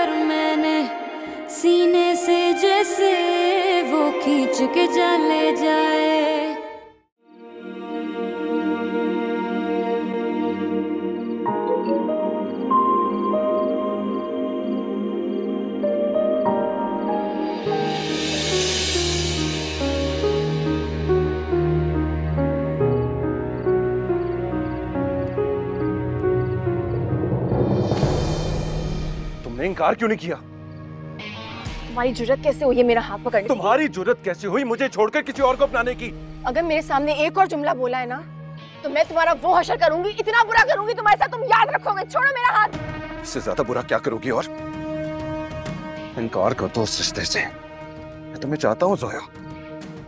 कर मैंने सीने से, जैसे वो खींच के चले जाए। तुमने इनकार क्यों नहीं किया? तुम्हारी जुर्रत कैसे हुई है मेरा हाथ पकड़ने की? तुम्हारी जुर्रत कैसे हुई मुझे छोड़कर किसी और को अपनाने की? अगर मेरे सामने एक और जुमला बोला है ना तो मैं तुम्हारा वो हशर करूंगी, इतना बुरा करूंगी तुम्हारे साथ, तुम याद रखोगे। छोड़ो मेरा हाथ। इससे ज्यादा बुरा क्या करोगी? और इनकार कर दो उस रिश्ते से। मैं तुम्हें चाहता हूँ जोया,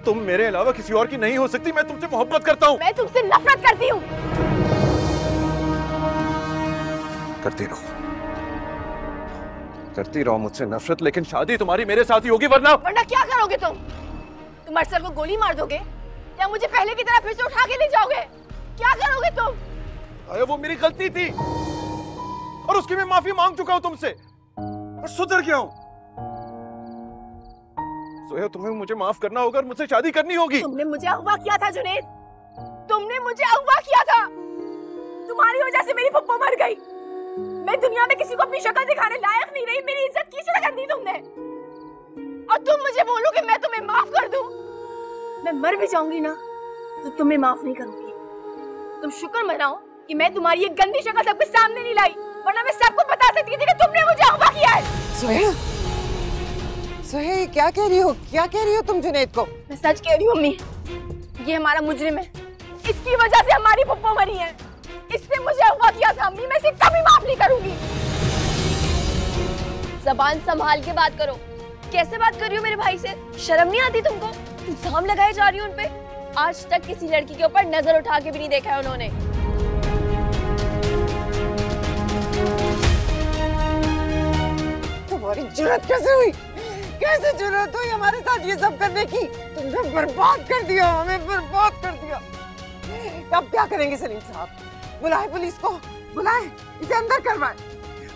तुम मेरे अलावा किसी और की नहीं हो सकती। मैं तुमसे मोहब्बत करता हूँ। मैं तुमसे नफरत करती हूँ। करती रहो मुझसे नफरत, लेकिन शादी तुम्हारी मेरे साथ ही होगी, वरना क्या करोगे तुम अरसल को गोली मार दोगे या मुझे पहले की तरह फिर से उठा के ले जाओगे? क्या करोगे तुम? अरे वो मेरी गलती थी और उसकी मैं माफी मांग चुका हूँ तुमसे और सुधर गया हूँ। सोया, तुम्हें मुझे माफ करना होगा और मुझसे शादी करनी होगी। तुमने मुझे अगवा किया था जुनैद, तुमने मुझे अगवा किया था। तुम्हारी वजह से मेरी फुप्पो मर गई। मैं दुनिया में किसी को अपनी शक्ल दिखाने लायक नहीं रही। मेरी इज्जत कीचड़ कर दी तुमने और तुम मुझे बोलोगे मैं तुम्हें माफ कर दूं? मैं मर भी जाऊंगी ना तो तुम्हें माफ नहीं करूंगी। तुम शुक्र मनाओ कि मैं तुम्हारी ये गंदी शक्ल सबके सामने नहीं लाई, वरना मैं सबको बता सकती थी कि तुमने मुझे अगवा किया है। सोया, सोया क्या कह रही हो? क्या कह रही हो तुम जुनैद को? मैं सच कह रही हूँ अम्मी, ये हमारा मुजरिम है। इसकी वजह से हमारी फुप्पो मरी है। इसने मुझे अगवा किया था अम्मी, मैं इसे कभी माफ नहीं करूंगी। ज़बान संभाल के बात करो। कैसे बात कर रही हो मेरे भाई से? शर्म नहीं आती तुमको? इल्जाम लगाए जा रही हो उन पे। आज तक किसी लड़की के ऊपर नजर उठा के भी नहीं देखा है उन्होंने। तुम्हारी जुर्रत कैसे हुई? कैसे जुर्रत हुई हमारे साथ ये सब करने की? तुमने बर्बाद कर दिया, हमें बर्बाद कर दिया। अब क्या करेंगे सलीम साहब? बुलाए पुलिस को, बुलाए, इसे अंदर करवाए।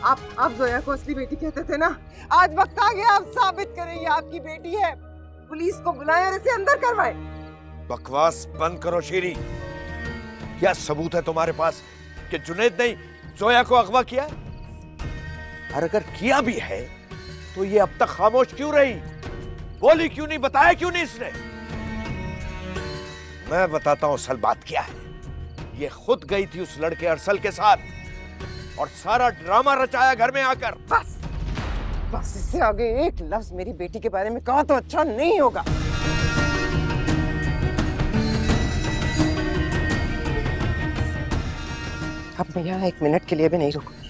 आप जोया को असली बेटी कहते थे ना, आज वक्त आ गया, आप साबित करें ये आपकी बेटी है। पुलिस को बुलाए और इसे अंदर करवाए। बकवास बंद करो शेरी। क्या सबूत है तुम्हारे पास कि जुनैद ने जोया को अगवा किया? और अगर किया भी है तो ये अब तक खामोश क्यों रही? बोली क्यों नहीं? बताया क्यों नहीं इसने? मैं बताता हूं असल बात क्या है। ये खुद गई थी उस लड़के अरसल के साथ और सारा ड्रामा रचाया घर में आकर। बस इससे आगे एक लफ्ज मेरी बेटी के बारे में कहा तो अच्छा नहीं होगा। अब मैं यहाँ 1 मिनट के लिए भी नहीं रुकूंगी।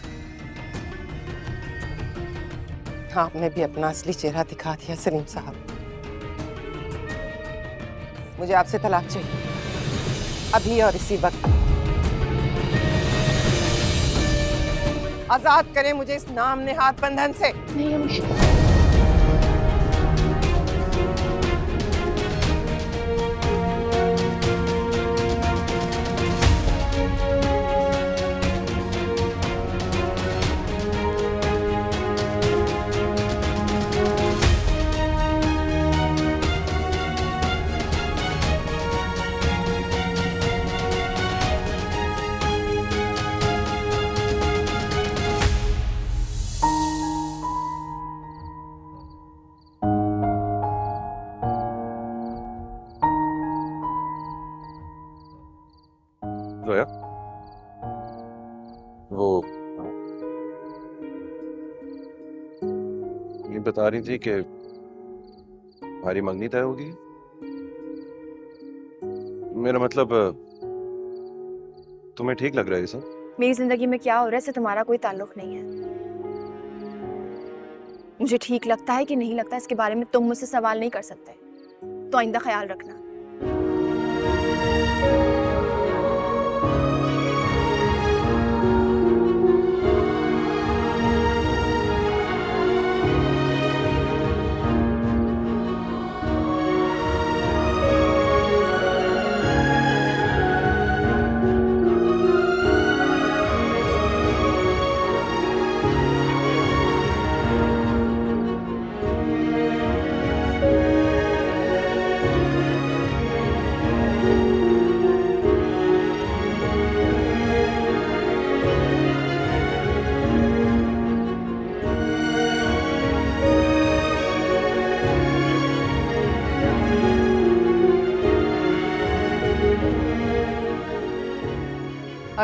आपने भी अपना असली चेहरा दिखा दिया सलीम साहब। मुझे आपसे तलाक चाहिए, अभी और इसी वक्त। आजाद करें मुझे इस नाम नेहाद बंधन से। नहीं अम्मी, जोया, वो ये बता रही थी कि हमारी मंगनी तय होगी। मेरा मतलब तुम्हें ठीक लग रहा है ये सब? मेरी जिंदगी में क्या हो रहा है इससे तुम्हारा कोई ताल्लुक नहीं है। मुझे ठीक लगता है कि नहीं लगता इसके बारे में तुम मुझसे सवाल नहीं कर सकते, तो आइंदा ख्याल रखना।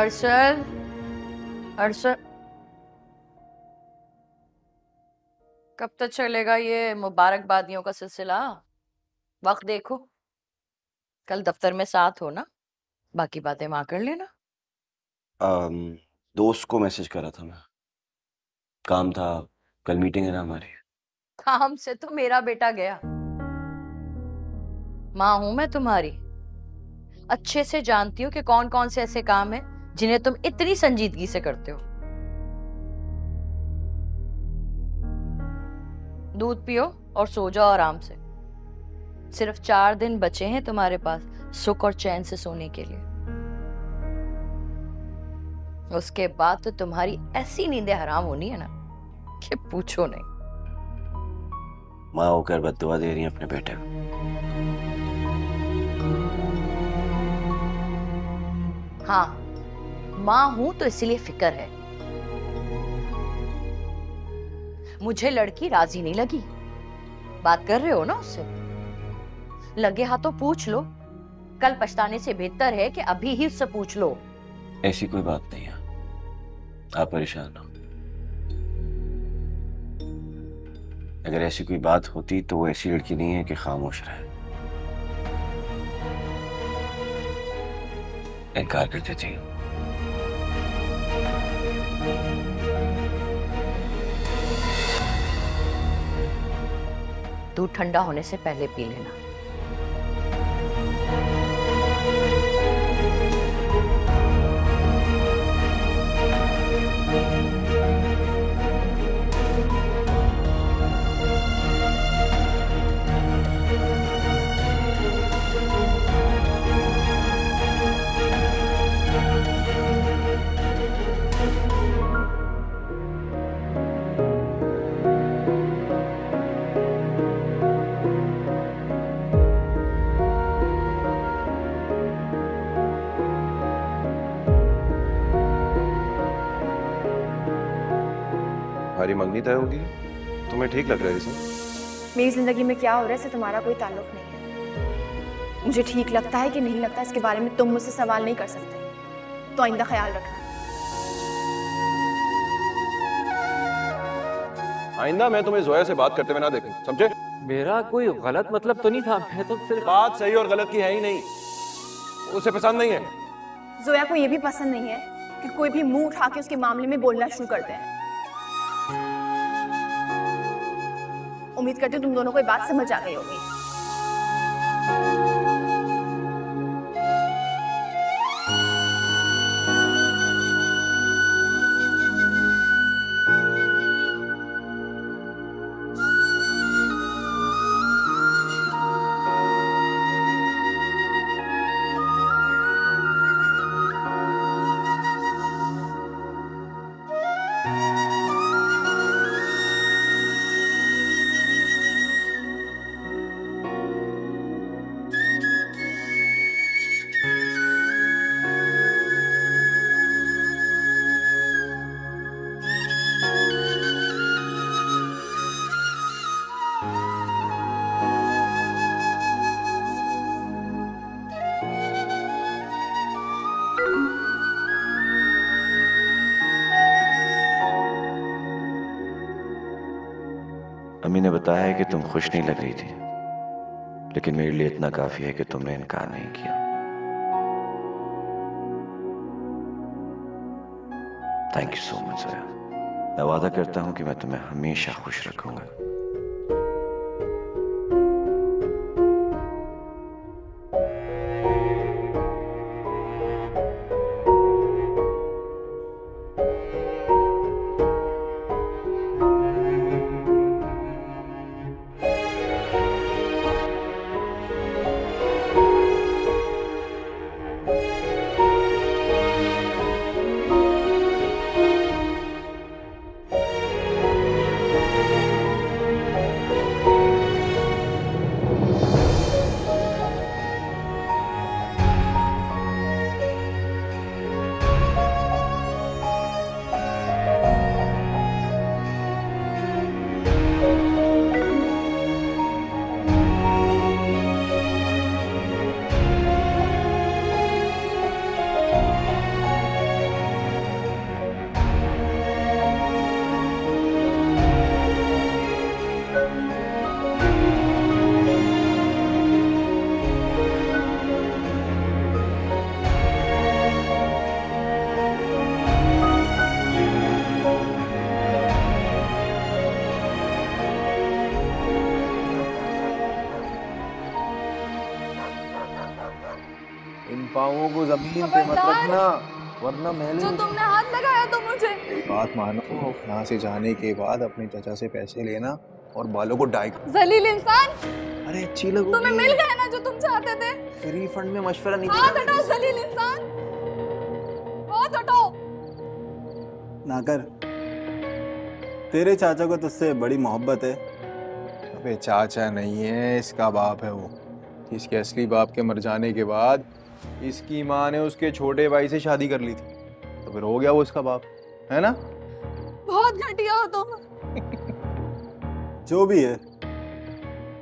अरशद, अरशद, कब तक चलेगा ये मुबारकबादियों का सिलसिला? वक्त देखो, कल दफ्तर में साथ हो ना, बाकी बातें वहां कर लेना। दोस्त को मैसेज करा था मैं, काम था, कल मीटिंग है ना हमारी। काम से तो मेरा बेटा गया। माँ हूं मैं तुम्हारी, अच्छे से जानती हूँ कि कौन कौन से ऐसे काम हैं जिन्हें तुम इतनी संजीदगी से करते हो। दूध पियो और सो जाओ आराम से। सिर्फ 4 दिन बचे हैं तुम्हारे पास सुख और चैन से सोने के लिए। उसके बाद तो तुम्हारी ऐसी नींदें हराम होनी है ना कि पूछो नहीं। माँ होकर बद्दुआ दे रही है अपने बेटे को। हाँ, माँ हूं तो इसलिए फिक्र है। मुझे लड़की राजी नहीं लगी। बात कर रहे हो ना उससे? लगे हाथों पूछ लो, कल पछताने से बेहतर है कि अभी ही उससे पूछ लो। ऐसी कोई बात नहीं है, आप परेशान ना हो। अगर ऐसी कोई बात होती तो वो ऐसी लड़की नहीं है कि खामोश रहे, इनकार कर देती। दूध ठंडा होने से पहले पी लेना। हमारी मंगनी तय होगी, तुम्हें ठीक लग रहा है इसमें? मेरी जिंदगी में क्या हो रहा है इससे तुम्हारा कोई ताल्लुक नहीं है। मुझे ठीक लगता है कि नहीं लगता इसके बारे में तुम मुझसे सवाल नहीं कर सकते, तो आइंदा ख्याल रखना। आइंदा मैं तुम्हें जोया से बात करते हुए ना देखूं, समझे? मेरा कोई गलत मतलब तो नहीं था, मैं तो सिर्फ बात सही और गलत की है ही नहीं, उसे पसंद नहीं है। जोया को ये भी पसंद नहीं है कि कोई भी मुंह उठा के उसके मामले में बोलना शुरू कर दे। उम्मीद करती हूँ तुम दोनों को ये बात समझ आ गई होगी। अम्मी ने बताया है कि तुम खुश नहीं लग रही थी, लेकिन मेरे लिए इतना काफी है कि तुमने इनकार नहीं किया। Thank you so much Zoya. मैं वादा करता हूं कि मैं तुम्हें हमेशा खुश रखूंगा। पाँवों को जमीन पे मत रखना वरना मैं जो तुमने हाथ लगाया तो मुझे। बात मानो, यहाँ से जाने के बाद अपने चाचा से पैसे लेना और बालों को डाई। जलील इंसान। अरे अच्छी लगो। तुम्हें मिल गया ना जो तुम चाहते थे। फ्री फंड में मशवरा नहीं हाथ हटाओ जलील इंसान, हाथ हटाओ। नाकर, तेरे चाचा को तुझसे बड़ी मोहब्बत है। अबे चाचा नहीं है, इसका बाप है वो। इसके असली बाप के मर जाने के बाद इसकी माँ ने उसके छोटे भाई से शादी कर ली थी, तो फिर हो गया वो इसका बाप, है ना? बहुत घटिया हो तुम। जो भी है,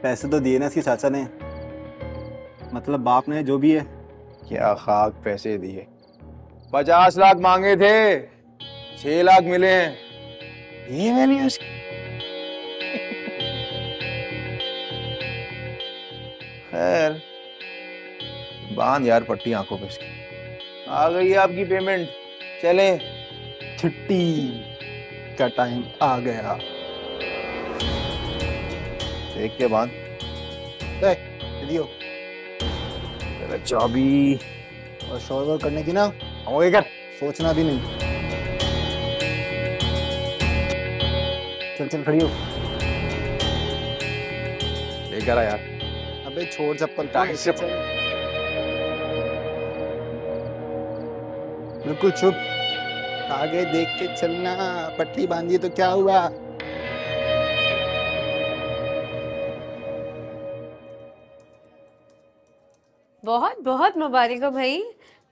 पैसे तो दिए ना इसके चाचा ने, मतलब बाप ने, जो भी है। क्या खाक पैसे दिए? 50 लाख मांगे थे, 6 लाख मिले हैं। ये मैंने उसकी खैर, बांध यार पट्टी आंखों पे इसकी। आ गई है आपकी पेमेंट, चले। छुट्टी का टाइम आ गया। देख के बांध। दियो चाबी और शोर करने की ना होगे क्या, सोचना भी नहीं। चल चल खड़ी हो। लेकर आ यार। अबे छोड़ चप्पल। बिल्कुल चुप, आगे देख के चलना। पट्टी बांधी तो क्या हुआ? बहुत बहुत मुबारक हो भाई,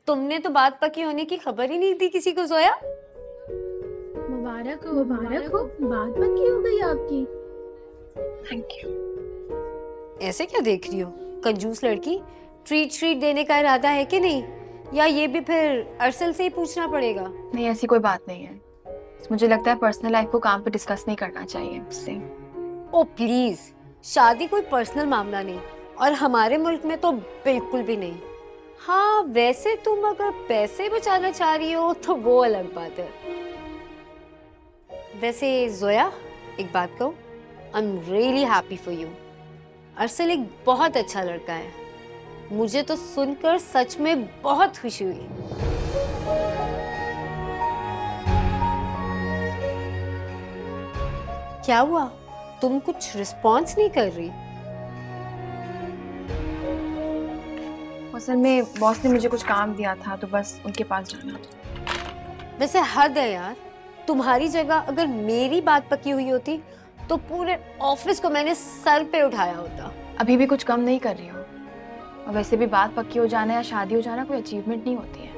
तुमने तो बात पक्की होने की खबर ही नहीं दी किसी को। जोया मुबारक हो, बात पक्की हो गई आपकी। Thank you. ऐसे क्या देख रही हो कंजूस लड़की? ट्रीट देने का इरादा है कि नहीं, या ये भी फिर अरसल से ही पूछना पड़ेगा? नहीं, ऐसी कोई बात नहीं है। मुझे लगता है पर्सनल लाइफ को काम पे डिस्कस नहीं करना चाहिए, इसलिए। ओ प्लीज, शादी कोई पर्सनल मामला नहीं, और हमारे मुल्क में तो बिल्कुल भी नहीं। हाँ वैसे तुम अगर पैसे बचाना चाह रही हो तो वो अलग बात है। वैसे जोया, एक बात कहूँ, I am really happy for you. अरसल एक बहुत अच्छा लड़का है, मुझे तो सुनकर सच में बहुत खुशी हुई। क्या हुआ, तुम कुछ रिस्पॉन्स नहीं कर रही? असल में बॉस ने मुझे कुछ काम दिया था, तो बस उनके पास जाना। वैसे हद है यार, तुम्हारी जगह अगर मेरी बात पकी हुई होती तो पूरे ऑफिस को मैंने सर पे उठाया होता। अभी भी कुछ कम नहीं कर रही हो, और वैसे भी बात पक्की हो जाना या शादी हो जाना कोई अचीवमेंट नहीं होती है।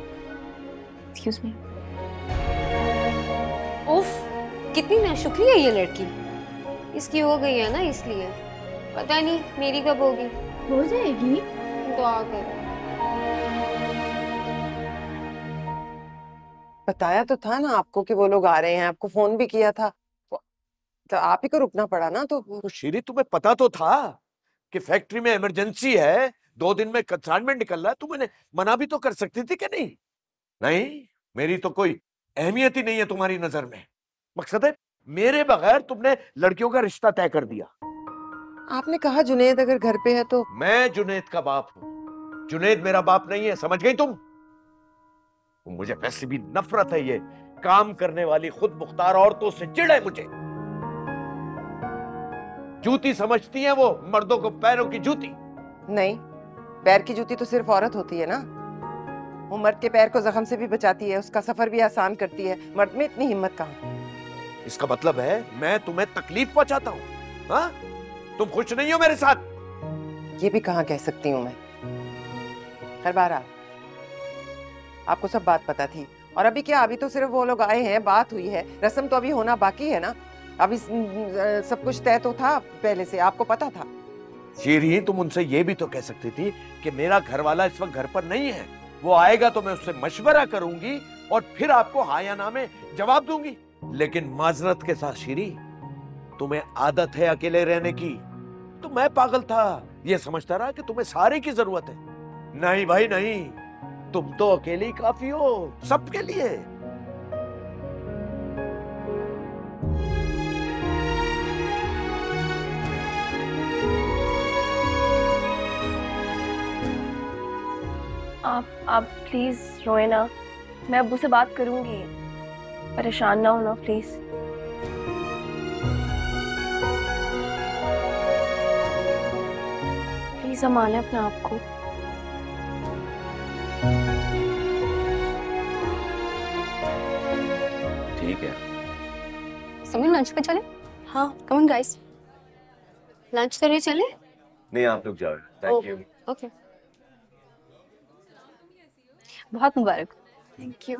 Excuse me. उफ, कितनी नाशुक्री है ये लड़की। इसकी हो गई है ना, इसलिए। पता नहीं मेरी कब होगी। हो जाएगी तो आकर बताया तो था ना आपको कि वो लोग आ रहे हैं, आपको फोन भी किया था, तो आप ही को रुकना पड़ा ना। तो शीरी, तुम्हें पता तो था कि फैक्ट्री में इमरजेंसी है, 2 दिन में कंसाइनमेंट निकल रहा है, तुमने मना भी तो कर सकती थी कि नहीं? नहीं, मेरी तो कोई अहमियत ही नहीं है तुम्हारी नजर में। मकसद है मेरे बगैर तुमने लड़कियों का रिश्ता तय कर दिया। आपने कहा जुनैद अगर घर पे है तो। मैं जुनैद का बाप हूं, जुनैद मेरा बाप नहीं है, समझ गई तुम? मुझे वैसे भी नफरत है ये काम करने वाली खुद मुख्तार औरतों से, चिढ़ है मुझे। जूती समझती है वो मर्दों को, पैरों की जूती नहीं। पैर की जूती तो सिर्फ औरत होती है ना, वो मर्द के पैर को जख्म से भी बचाती है, उसका सफर भी आसान करती है। मर्द में इतनी हिम्मत कहाँ? इसका मतलब है मैं तुम्हें तकलीफ पहुंचाता हूँ? हाँ, तुम खुश नहीं हो मेरे साथ? ये भी कहाँ कह सकती हूँ मैं। हर बार आपको सब बात पता थी, और अभी क्या, अभी तो सिर्फ वो लोग आए हैं, बात हुई है, रस्म तो अभी होना बाकी है ना। अभी सब कुछ तय तो था पहले से, आपको पता था। शीरी, तुम उनसे ये भी तो कह सकती थी कि मेरा घर वाला इस वक्त घर पर नहीं है, वो आएगा तो मैं उससे मशवरा करूंगी और फिर आपको हाँ या ना में जवाब दूंगी। लेकिन माजरत के साथ शीरी, तुम्हें आदत है अकेले रहने की, तो मैं पागल था, ये समझता रहा कि तुम्हें सारे की जरूरत है। नहीं भाई नहीं, तुम तो अकेले ही काफी हो सबके लिए। आप प्लीज रोए ना, मैं अब्बू से बात करूंगी, परेशान ना होना प्लीज। प्लीज संभालें अपने आप को। ठीक है। समीर लंच पे चले? हाँ कम ऑन गाइस। लंच करने चले? नहीं आप लोग जाओ। Thank you. ओके। बहुत मुबारक। Thank you.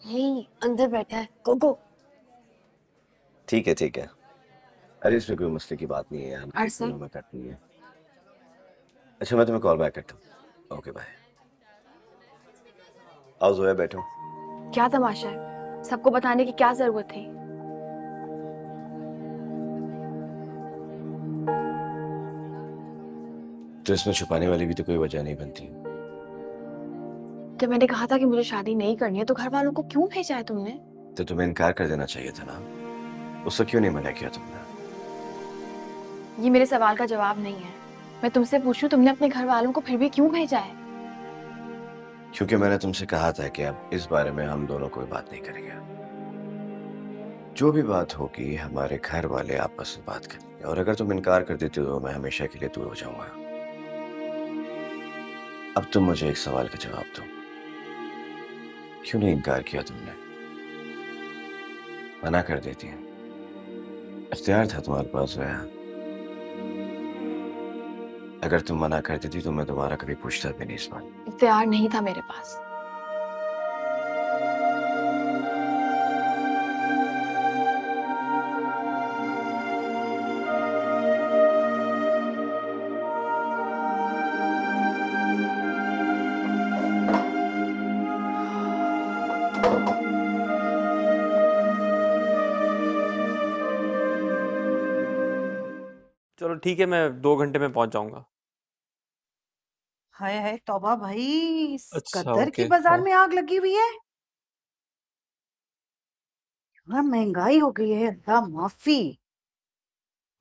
यही अंदर बैठा है, गो गो। ठीक है ठीक है। अरे इसमें कोई मसले की बात नहीं है यार, अर्सद में कटनी है। अच्छा मैं तुम्हें कॉल बैक करता हूँ। Okay bye. आओ जोया बैठो। क्या तमाशा है, सबको बताने की क्या जरूरत थी? तो इसमें छुपाने वाली भी तो कोई वजह नहीं बनती। जब मैंने कहा था कि मुझे शादी नहीं करनी है तो घर वालों को क्यों भेजा है तुमने? तो तुम्हें इनकार कर देना चाहिए था ना, उससे क्यों नहीं मना किया तुमने? ये मेरे सवाल का जवाब नहीं है। मैं तुमसे पूछूं, तुमने अपने घर वालों को फिर भी क्यों भेजा है? क्योंकि मैंने तुमसे कहा था कि अब इस बारे में हम दोनों कोई बात नहीं करेंगे। जो भी बात होगी हमारे घर वाले आपस में बात करेंगे, और अगर तुम इनकार कर देते हो तो मैं हमेशा के लिए दूर हो जाऊंगा। अब तुम मुझे एक सवाल का जवाब दो, क्यों नहीं इनकार किया तुमने? मना कर देती है, इख्तियार था तुम्हारे पास जोया। अगर तुम मना कर देती तो मैं दोबारा कभी पूछता भी नहीं इस बात। इख्तियार नहीं था मेरे पास। चलो ठीक है, मैं 2 घंटे में पहुंच जाऊंगा। हाय हाय तौबा भाई, इस अच्छा, कतर की ओके, बाजार हाँ। में आग लगी हुई है। हाँ महंगाई हो गई है, अल्लाह माफी।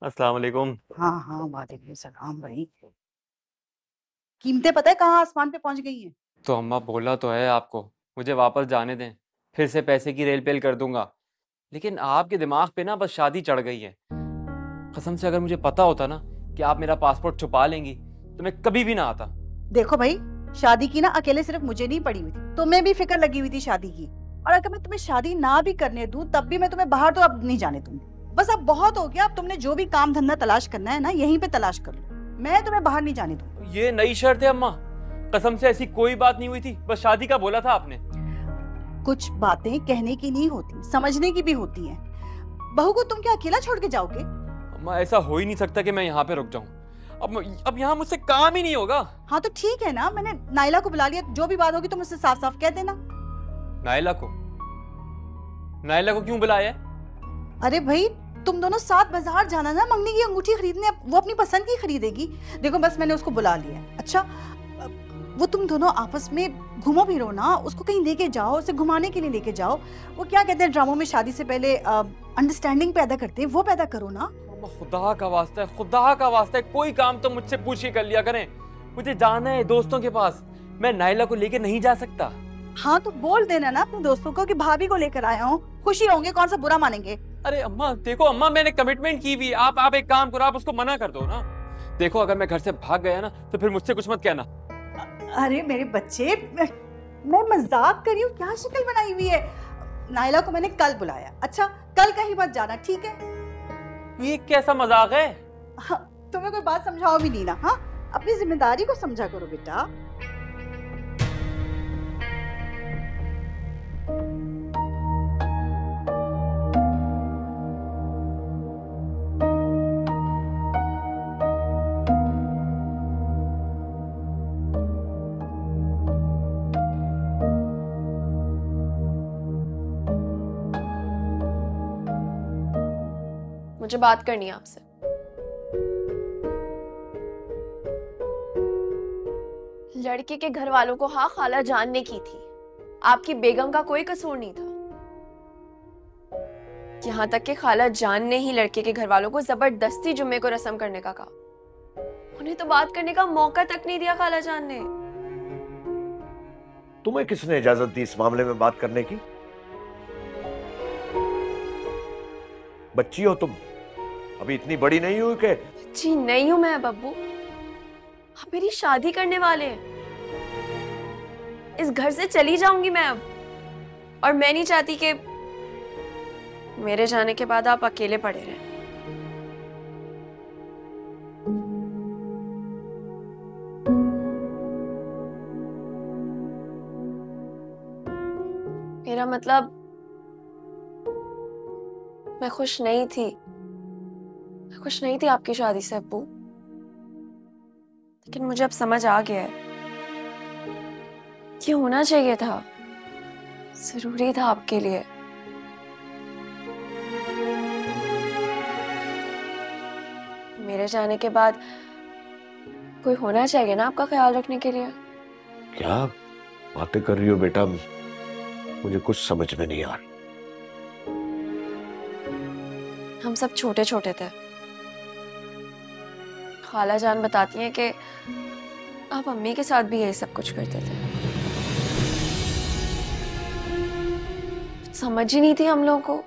अस्सलाम वालेकुम। हाँ हाँ वालेकुम सलाम भाई। कीमतें पता है कहाँ आसमान पे पहुंच गई हैं। तो अम्मा बोला तो है आपको, मुझे वापस जाने दें, फिर से पैसे की रेल पेल कर दूंगा। लेकिन आपके दिमाग पे ना बस शादी चढ़ गई है। कसम से अगर मुझे पता होता ना कि आप मेरा पासपोर्ट छुपा लेंगी तो मैं कभी भी ना आता। देखो भाई, शादी की ना अकेले सिर्फ मुझे नहीं पड़ी हुई थी, तुम्हें भी फिक्र लगी हुई थी शादी की। और अगर मैं तुम्हें शादी ना भी करने दूं तब भी मैं तुम्हें बाहर तो अब नहीं जाने दूंगी। बस अब बहुत हो गया, अब तुमने जो भी काम धंधा तलाश करना है ना यहीं पे तलाश कर लो, मैं तुम्हें बाहर नहीं जाने दूंगी। ये नई शर्त है अम्मा, कसम से ऐसी कोई बात नहीं हुई थी, बस शादी का बोला था आपने। कुछ बातें कहने की नहीं होती, समझने की भी होती हैं। बहू को तुम क्या अकेला छोड़ के जाओगे? अम्मा ऐसा हो ही नहीं सकता कि मैं यहाँ पे रुक जाऊँ। अब यहाँ मुझसे काम ही नहीं होगा। हाँ तो ठीक है ना, मैंने नाइला को बुला लिया, जो भी बात होगी तुम उससे साफ साफ कह देना। नाइला को? नाइला को क्यों बुलाया है? अरे भाई तुम दोनों साथ बाजार जाना ना, मंगनी की अंगूठी खरीदने, वो अपनी पसंद की खरीदेगी। देखो बस मैंने उसको बुला लिया है। अच्छा वो तुम दोनों आपस में घूमो फिरो ना, उसको कहीं लेके जाओ, उसे घुमाने के लिए लेके जाओ। वो क्या कहते हैं ड्रामों में शादी से पहले अंडरस्टैंडिंग पैदा करते हैं, वो पैदा करो ना। खुदा का वास्ता है, खुदा का वास्ता है, कोई काम तो मुझसे पूछ के कर लिया करें। मुझे जाना है दोस्तों के पास, मैं नाइला को लेके नहीं जा सकता। हाँ तो बोल देना ना अपने दोस्तों को कि भाभी को लेकर आया हूँ, खुशी होंगे, कौन सा बुरा मानेंगे। अरे अम्मा देखो, अम्मा मैंने कमिटमेंट की हुई, आप एक काम करो, आप उसको मना कर दो ना। देखो अगर मैं घर से भाग गया ना तो फिर मुझसे कुछ मत कहना। अरे मेरे बच्चे, मैं मजाक कर रही हूँ, क्या शक्ल बनाई हुई है। नाइला को मैंने कल बुलाया। अच्छा कल कहीं मत जाना, ठीक है? ये कैसा मजाक है? हाँ, तुम्हें कोई बात समझाओ भी नहीं ना। हाँ अपनी जिम्मेदारी को समझा करो बेटा। मुझे बात करनी है आपसे। लड़के के घर वालों को हाँ खाला जानने की थी, आपकी बेगम का कोई कसूर नहीं था। यहाँ तक कि खाला जान ने ही लड़के के घर वालों को जबरदस्ती जुम्मे को रस्म करने का कहा। उन्हें तो बात करने का मौका तक नहीं दिया खाला जान ने। तुम्हें किसने इजाजत दी इस मामले में बात करने की? बच्ची हो तुम, अभी इतनी बड़ी नहीं हुई कि। जी नहीं हूं मैं बब्बू, आप मेरी शादी करने वाले हैं। इस घर से चली जाऊंगी मैं अब, और मैं नहीं चाहती कि मेरे जाने के बाद आप अकेले पड़े रहें। मेरा मतलब, मैं खुश नहीं थी, मैं खुश नहीं थी आपकी शादी से अब्बू। लेकिन मुझे अब समझ आ गया है कि होना चाहिए था, जरूरी था आपके लिए। मेरे जाने के बाद कोई होना चाहिए ना आपका ख्याल रखने के लिए। क्या बातें कर रही हो बेटा, मुझे कुछ समझ में नहीं आ रहा। हम सब छोटे छोटे थे, खाला जान बताती हैं कि आप अम्मी के साथ भी यही सब कुछ करते थे। समझ ही नहीं थी हम लोगों को,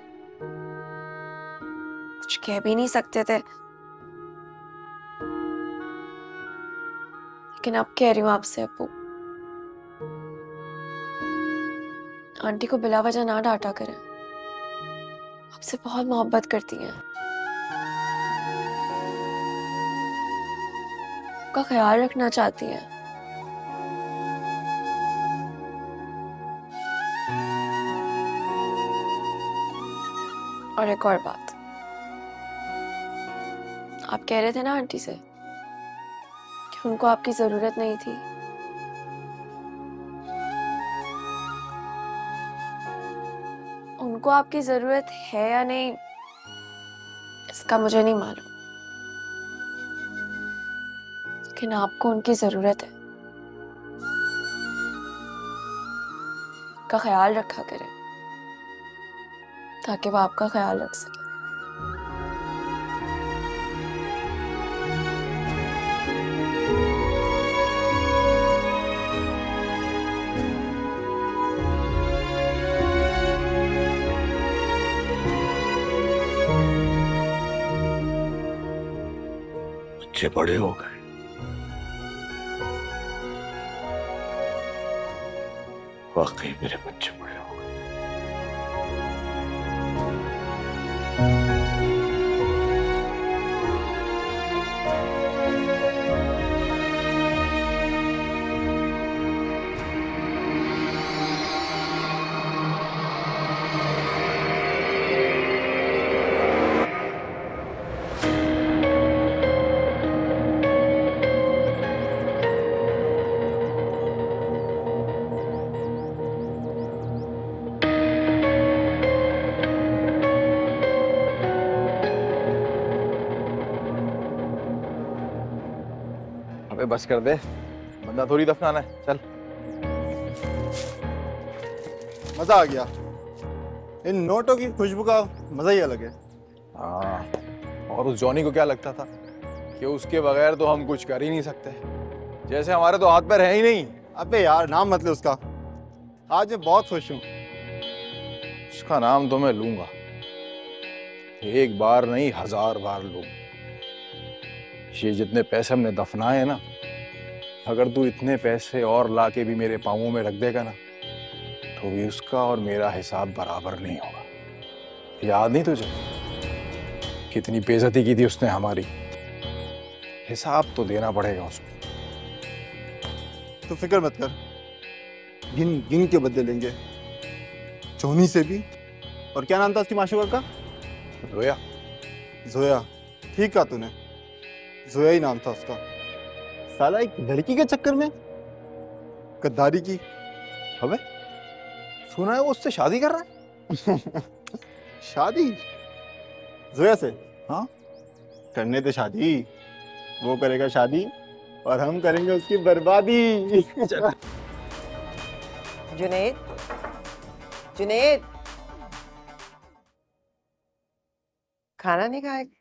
कुछ कह भी नहीं सकते थे। लेकिन अब कह रही हूं आपसे अप्पू, आंटी को बिला वजह ना डांटा करें, आपसे बहुत मोहब्बत करती हैं, आपका ख्याल रखना चाहती हैं। और एक और बात, आप कह रहे थे ना आंटी से कि उनको आपकी जरूरत नहीं थी। उनको आपकी जरूरत है या नहीं, इसका मुझे नहीं मालूम, लेकिन आपको उनकी जरूरत है। का ख्याल रखा करें ताकि वो आपका ख्याल रख सके। बच्चे बड़े हो गए, वाकई मेरे बच्चे बड़े हो गए। अबे बस कर दे, बंदा थोड़ी दफनाना है, चल। मजा आ गया, इन नोटों की खुशबू का मजा ही अलग है। हाँ, और उस जॉनी को क्या लगता था कि उसके बगैर तो हम कुछ कर ही नहीं सकते, जैसे हमारे तो हाथ पैर है ही नहीं। अबे यार नाम मत ले उसका, आज मैं बहुत खुश हूँ। उसका नाम तो मैं लूंगा, एक बार नहीं 1000 बार लूंगा। ये जितने पैसे हमने दफनाए ना, अगर तू इतने पैसे और लाके भी मेरे पाँवों में रख देगा ना, तो भी उसका और मेरा हिसाब बराबर नहीं होगा। याद नहीं तुझे कितनी बेइज्जती की थी उसने हमारी? हिसाब तो देना पड़ेगा उसको। तू फिक्र मत कर, गिन गिन के बदले लेंगे, जोनी से भी। और क्या नाम था उसकी माशूका का? जोया। जोया, ठीक कहा तूने, जोया ही नाम था उसका। साला एक लड़की के चक्कर में गद्दारी की। अबे सुना है वो उससे शादी कर रहा है। शादी जोया से? हाँ, करने दे शादी, वो करेगा शादी और हम करेंगे उसकी बर्बादी। जुनैद, जुनैद, खाना नहीं खाएगा?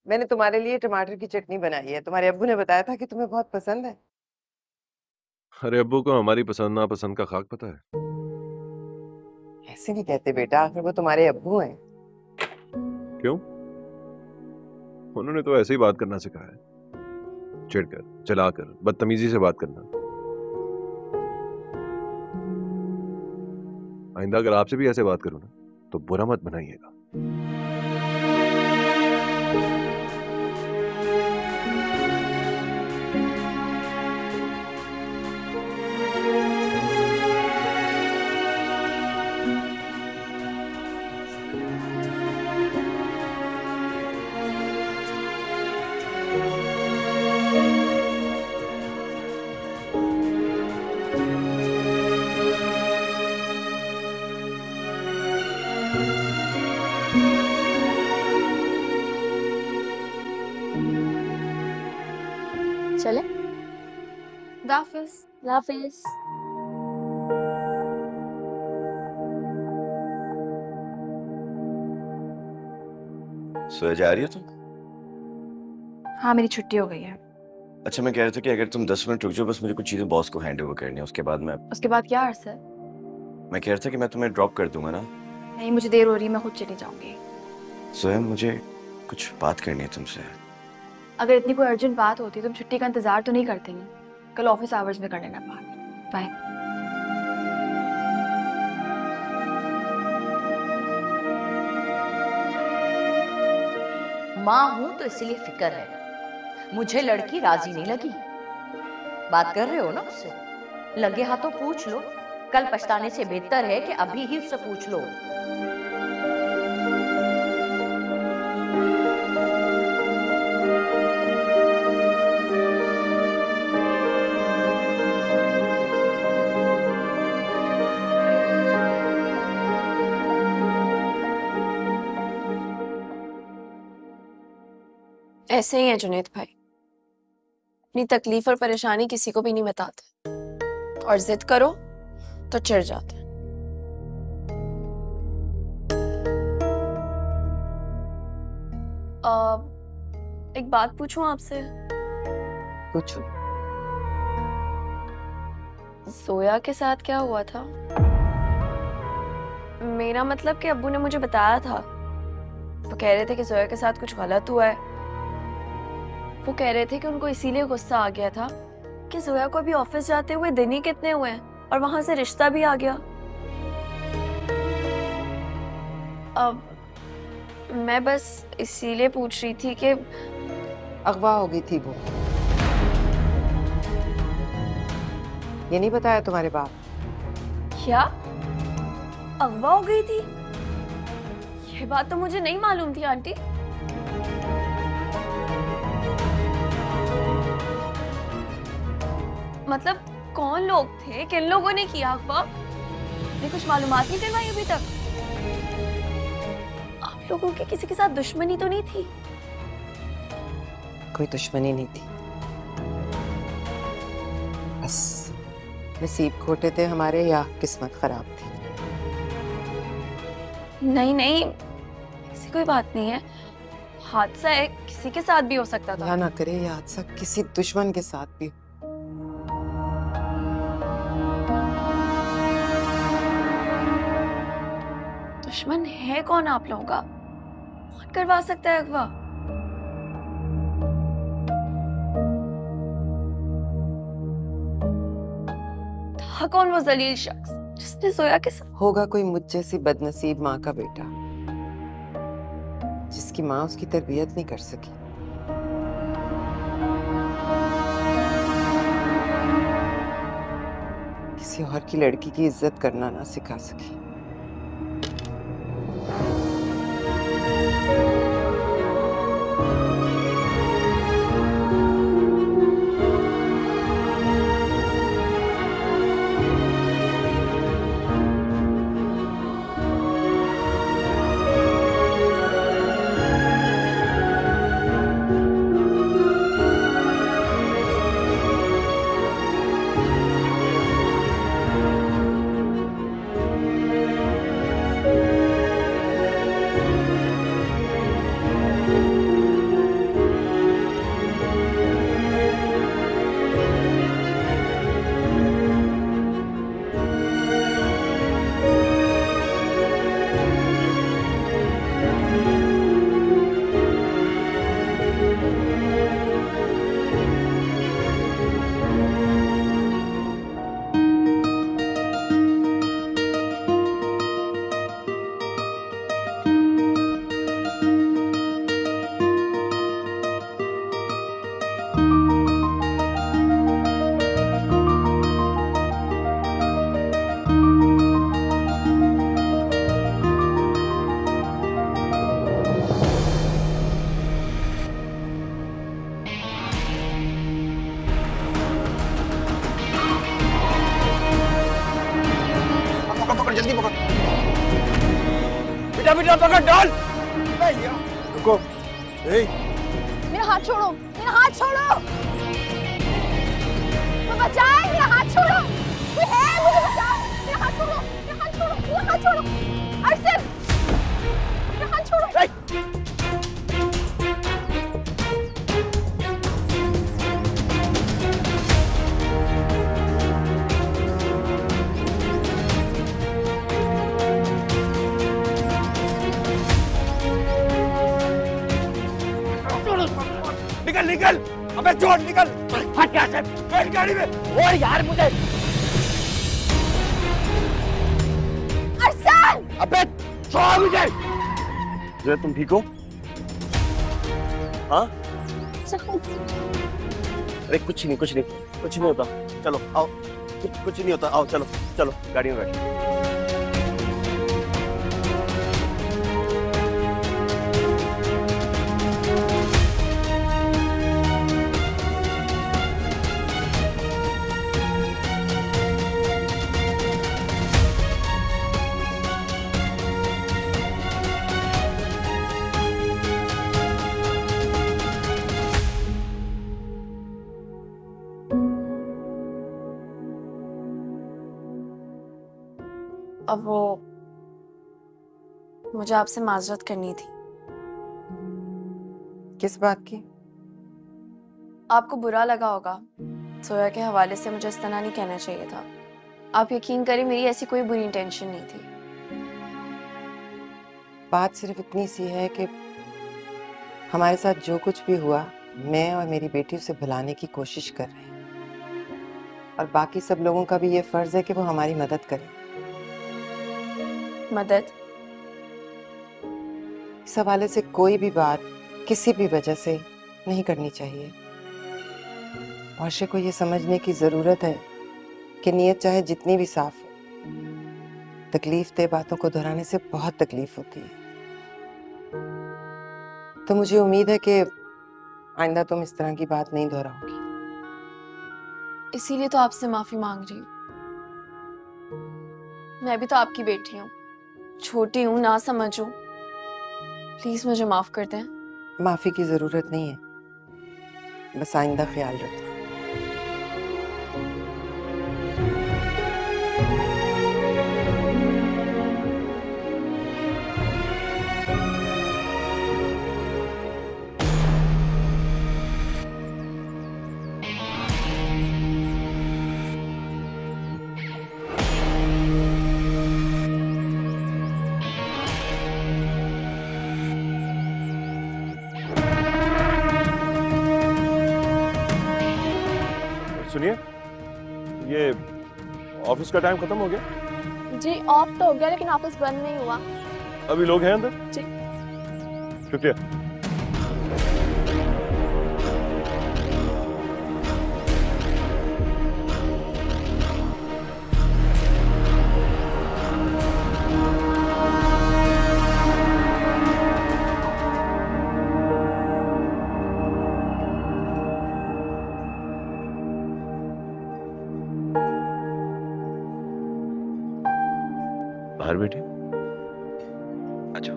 मैंने तुम्हारे लिए टमाटर की चटनी बनाई है, तुम्हारे अब्बू ने बताया था कि तुम्हें बहुत पसंद है। अरे अब्बू को हमारी पसंद नापसंद का खाक पता है। ऐसे नहीं कहते बेटा, आखिर वो तुम्हारे अब्बू हैं। क्यों? उन्होंने तो ऐसे ही बात करना सिखाया है, चिढ़कर, चलाकर, बदतमीजी से बात करना। आइंदा अगर आपसे भी ऐसे बात करूं ना तो बुरा मत बनाइएगा। चले? दाफिज। दाफिज। सोया जा रही हो तुम? हाँ, मेरी छुट्टी हो गई है। अच्छा, मैं कह रहा था कि अगर तुम 10 मिनट रुक जाओ, बस मुझे कुछ चीजें बॉस को हैंड ओवर करनी है, उसके बाद उसके बाद क्या अर्स है? मैं कह रहा था कि मैं तुम्हें ड्रॉप कर दूंगा ना। नहीं, मुझे देर हो रही है, मैं खुद चली जाऊंगी। सोया, मुझे कुछ बात करनी है तुमसे। अगर इतनी कोई अर्जेंट बात होती तुम छुट्टी का इंतजार तो नहीं करते ना? कल ऑफिस आवर्स में कर लेना बात। बाय। माँ हूं तो इसलिए फिक्र है। मुझे लड़की राजी नहीं लगी। बात कर रहे हो ना उससे? लगे हाथों पूछ लो। कल पछताने से बेहतर है कि अभी ही उससे पूछ लो। ऐसे ही है जुनैद भाई, अपनी तकलीफ और परेशानी किसी को भी नहीं बताते और जिद करो तो चिढ़ जाते हैं। एक बात पूछूं आपसे? पूछो। जोया के साथ क्या हुआ था? मेरा मतलब कि अब्बू ने मुझे बताया था, वो कह रहे थे कि जोया के साथ कुछ गलत हुआ है। वो कह रहे थे कि उनको इसीलिए गुस्सा आ गया था कि जोया को अभी ऑफिस जाते हुए दिन ही कितने हुए हैं और वहां से रिश्ता भी आ गया। अब मैं बस इसीलिए पूछ रही थी कि अगवा हो गई थी वो। ये नहीं बताया तुम्हारे बाप? क्या अगवा हो गई थी? ये बात तो मुझे नहीं मालूम थी आंटी। मतलब कौन लोग थे, किन लोगों ने किया अगवा? ने कुछ मालूमात नहीं करवाई अभी तक? आप लोगों की किसी के साथ दुश्मनी तो नहीं थी? कोई दुश्मनी नहीं थी, बस नसीब खोटे थे हमारे या किस्मत खराब थी। नहीं नहीं, ऐसी कोई बात नहीं है। हादसा है, किसी के साथ भी हो सकता था। अल्लाह ना करे ये हादसा किसी दुश्मन के साथ भी। दुश्मन है कौन आप लोगों का? कौन करवा सकता है अगवा? था कौन वो जलील शख्स जिसने जोया के साथ? होगा कोई मुझ जैसी बदनसीब माँ का बेटा जिसकी माँ उसकी तरबियत नहीं कर सकी। किसी और की लड़की की इज्जत करना ना सिखा सकी। बेटा बेटा पकड़ डाल। रुको। मेरा हाथ छोड़ो, मेरा हाथ छोड़ो, मुझे बचाए, मेरा हाथ छोड़ो, कोई है मुझे बचाओ, मेरा हाथ छोड़ो, मेरा हाथ छोड़ो, मेरा हाथ छोड़ो, अरसल, मेरा हाथ छोड़ो। निकल निकल, अबे छोड़ निकल, हट यहाँ से, बैठ गाड़ी में। और यार मुझे अरसल! अबे छोड़ मुझे। जो तुम ठीक हो? हाँ? अरे कुछ नहीं होता। चलो आओ, कुछ नहीं होता, आओ चलो चलो गाड़ी में बैठो। अब वो मुझे आपसे माजरत करनी थी। किस बात की? आपको बुरा लगा होगा, सोया के हवाले से मुझे इस तरह नहीं कहना चाहिए था। आप यकीन करें मेरी ऐसी कोई बुरी इंटेंशन नहीं थी। बात सिर्फ इतनी सी है कि हमारे साथ जो कुछ भी हुआ, मैं और मेरी बेटी उसे भुलाने की कोशिश कर रहे हैं, और बाकी सब लोगों का भी ये फर्ज है कि वो हमारी मदद करें। मदद? इस हवाले से कोई भी बात किसी भी वजह से नहीं करनी चाहिए। औरशे को ये समझने की जरूरत है कि नीयत चाहे जितनी भी साफ हो, तकलीफ दे बातों को दोहराने से बहुत तकलीफ होती है। तो मुझे उम्मीद है कि आइंदा तुम इस तरह की बात नहीं दोहराओगी। इसीलिए तो आपसे माफी मांग रही हूँ। मैं भी तो आपकी बेटी हूँ, छोटी हूँ, ना समझूं। प्लीज मुझे माफ कर दें। माफी की जरूरत नहीं है, बस आइंदा ख्याल रखना। सुनिए, ये ऑफिस का टाइम खत्म हो गया? जी ऑफ तो हो गया, लेकिन ऑफिस बंद नहीं हुआ। अभी लोग हैं अंदर? जी। शुक्रिया। बाहर बैठे। अच्छा।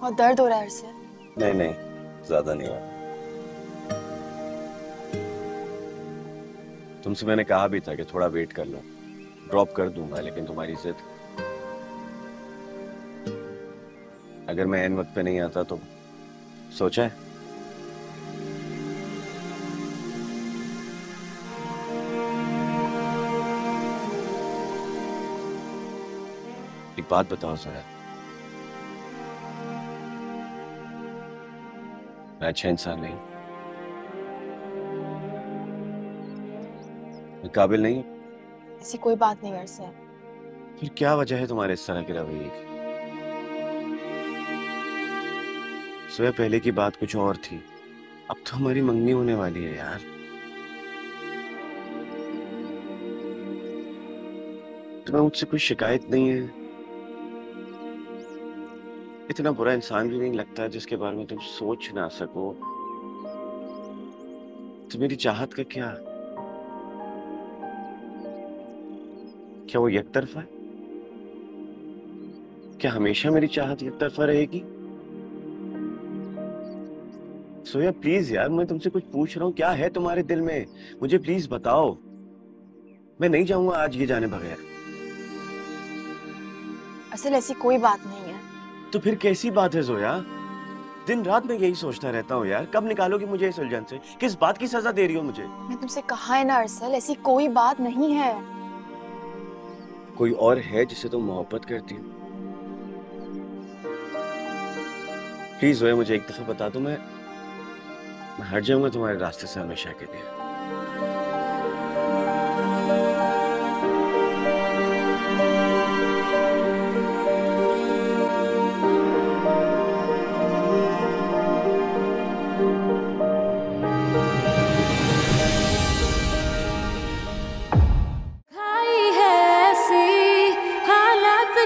और दर्द हो रहा है से? नहीं, ज्यादा नहीं हुआ। तुमसे मैंने कहा भी था कि थोड़ा वेट कर लो, ड्रॉप कर दूंगा, लेकिन तुम्हारी जिद। अगर मैं ऐन वक्त पे नहीं आता तो सोचा है? एक बात बताओ सर, मैं अच्छा इंसान नहीं, मैं काबिल नहीं। ऐसी कोई बात नहीं कर सर। फिर क्या वजह है तुम्हारे इस तरह के रवैये की? सुबह पहले की बात कुछ और थी, अब तो हमारी मंगनी होने वाली है यार। तुम्हें मुझसे कोई शिकायत नहीं है? इतना बुरा इंसान भी नहीं लगता जिसके बारे में तुम सोच ना सको। तो मेरी चाहत का क्या? क्या वो एक तरफा है? क्या हमेशा मेरी चाहत एक तरफा रहेगी? सोया प्लीज यार, मैं तुमसे कुछ पूछ रहा हूँ, क्या है तुम्हारे दिल में? मुझे प्लीज बताओ। मैं नहीं जाऊंगा आज ये जाने बगैर। असल ऐसी कोई बात नहीं है। तो फिर कैसी बात है जोया? दिन रात मैं यही सोचता रहता हूँ यार, कब निकालोगी मुझे इस उलझन से? किस बात की सजा दे रही हो मुझे? मैं तुमसे कहा है ना अरसल, ऐसी कोई बात नहीं है। कोई और है जिसे तुम मोहब्बत करती हो? प्लीज जोया मुझे एक दफा बता दो, मैं हट जाऊंगा तुम्हारे रास्ते से हमेशा के लिए।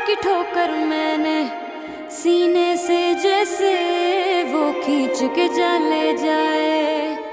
की ठोकर मैंने सीने से जैसे वो खींच के चले जाए।